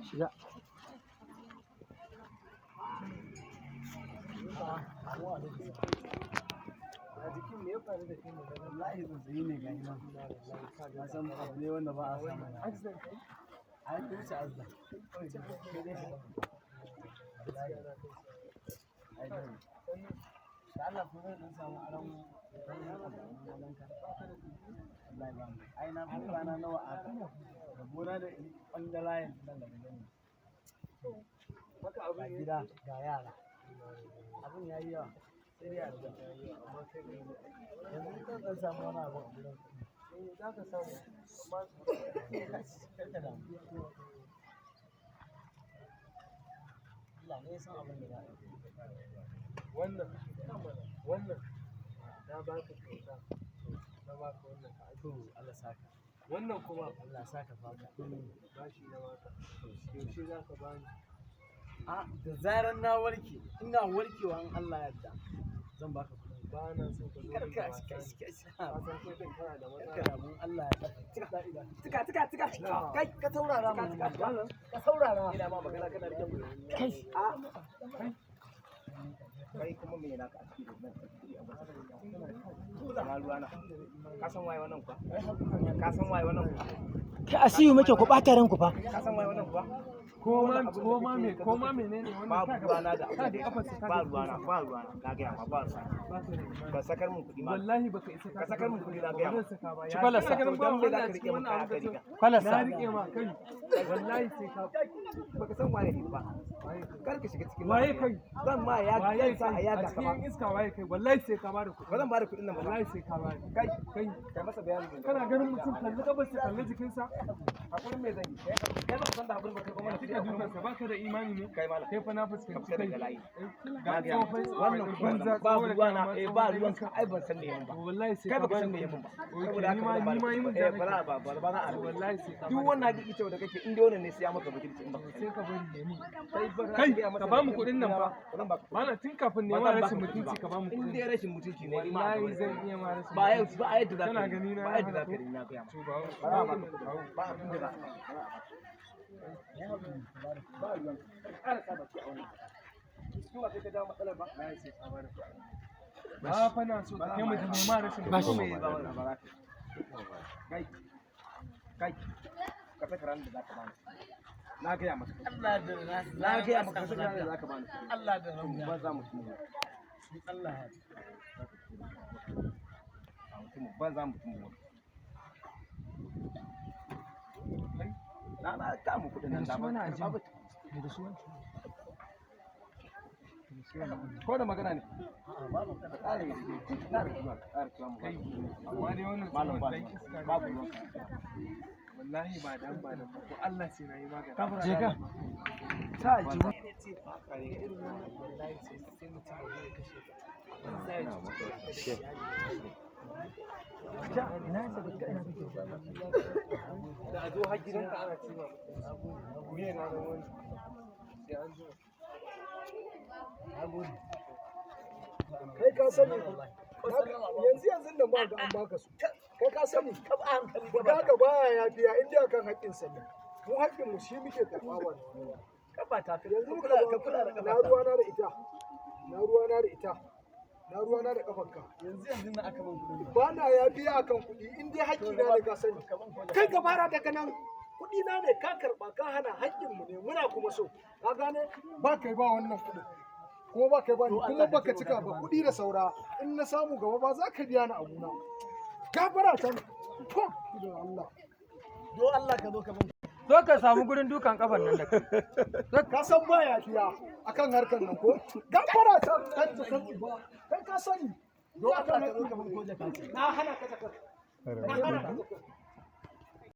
shiga. A jikin me ya faru da kai ne? Wallahi zazzabi ne ga nan. Na san abu ne wanda ba a samu. Accident kai? Ai ko wuce azza. Da Allah ko zan samu aron ai na kuma na nawa a da gona da ɓangalayen nan da gani. Haka abin gida ga yara. Abin ya yi yawa. Sai ya da amma kai ne yanzu kan dan samu wani abu a gidan za ka samu amma karka da Allah ne san abin da za a yi wannan na baka kyauta na baka wannan ka to Allah saka wannan kuma Allah saka baka bashi na baka yaushe za ka bani a da zaran na warke ina warkewa in Allah ya yarda zan baka kuɗi ba na so ka zo karka da mun Allah ya tika kai ka saurara mu ka saurara ina ma magana kana rike mu kai kai kuma me yana ka a cikin nan na ruwana ka san waye wannan kuwa ka san waye wannan kuwa Kai asiyu muke ku ɓata ranku fa. ka san waye wannan kuwa koma menene wannan babu ruwana da ba ruwana na ga ma ba ka sakar mun kuɗi ma wallahi baka isa ka sakar mun kuɗi na ga ma ci kwalasa dan me za ka rike mun kaya ka riga Kwalasa. na rike ma kai wallahi sai ka baka san waye ne ba kar ka shiga cikin waye kai zan ma ya waye sa a kai yaga a ka ba cikin iska waye kai wallahi sai ka bada kuɗi ba zan bada kuɗin nan ba wallahi sai ka bada kai kai kai masa bayani kana ganin mutum kalli gabas ya kalli jikinsa hakurin me zan yi kai ba san da hakurin ba kai kuma kika dukansa baka da imani ne kai malam kai fa na fuskanci kai ga wannan banza ba ruwana ba ruwan ka ai ban san me yan ba wallahi sai kai ka baka san bani me yan ba ni ma yi mun zaka ba za a wallahi sai ka duk wannan hadisi cewa da kake in dai wannan ne sai ya maka mutunci in ba sai ka bari ne ni kai ka ba mu kuɗin nan fa mana tun kafin ne ma rashin mutunci ka ba mu in kuɗin dai rashin mutunci ne wallahi zan iya ma rashin ba yau ba yadda za ka kana gani na ba yadda za ka yi na ga to ba ba abin da za ba ruwan ƙara saba ki a wannan kuma sai ka jawo matsalar ba wallahi sai ka bada ba fa na so ka kai mu da ma rashin Ba shi. mutunci. kai ka saka ran da za ka bani na gaya maka Allah da na gaya maka ka saka ran da za ka bani Allah da rauni ba za mu ci Allah ya ba za mu ci na ka mu kudin nan da ba Da su wanci. ko da magana ne babu kada ƙara yi ƙara kiwa mu kai amma dai wannan malam ba dan iska babu ruwan wallahi ba dan ba dan ko Allah sai na yi magana Je ka. ta ji irin wannan wallahi sai mutum ya kashe ka da a zo har gidanka ana cewa me na nan wani sai an zo kai ka sani yanzu nan ba ga an baka su kai ka sani guda ka baya yafiya inda kan haƙƙin sa ne mu haƙƙin mu shi muke karɓa wannan kafa ta yanzu ka kula da na ruwana da ita na ruwana da ita na ruwana da kafanka yanzu na aka ban kuɗi ba na yafiya akan kuɗi in dai haƙƙi na ne ka sani kai ka fara daga nan kuɗi na ne ka karɓa ka hana haƙƙin mu ne muna kuma so ka gane ba kai ba wannan kuɗin kuma ba kai ba ni kuma baka cika ba kuɗi da saura in na samu gaba ba za ka biya ni abuna gafara can to da Allah do Allah ka zo ka ban Zo ka samu gurin dukan kafan nan da kai. ka san ba yafiya akan harkar nan ko gafara can kan ta san ba kai ka sani do Allah ka zo ka ban ko da ka na hana ka zakar na hana ka zakar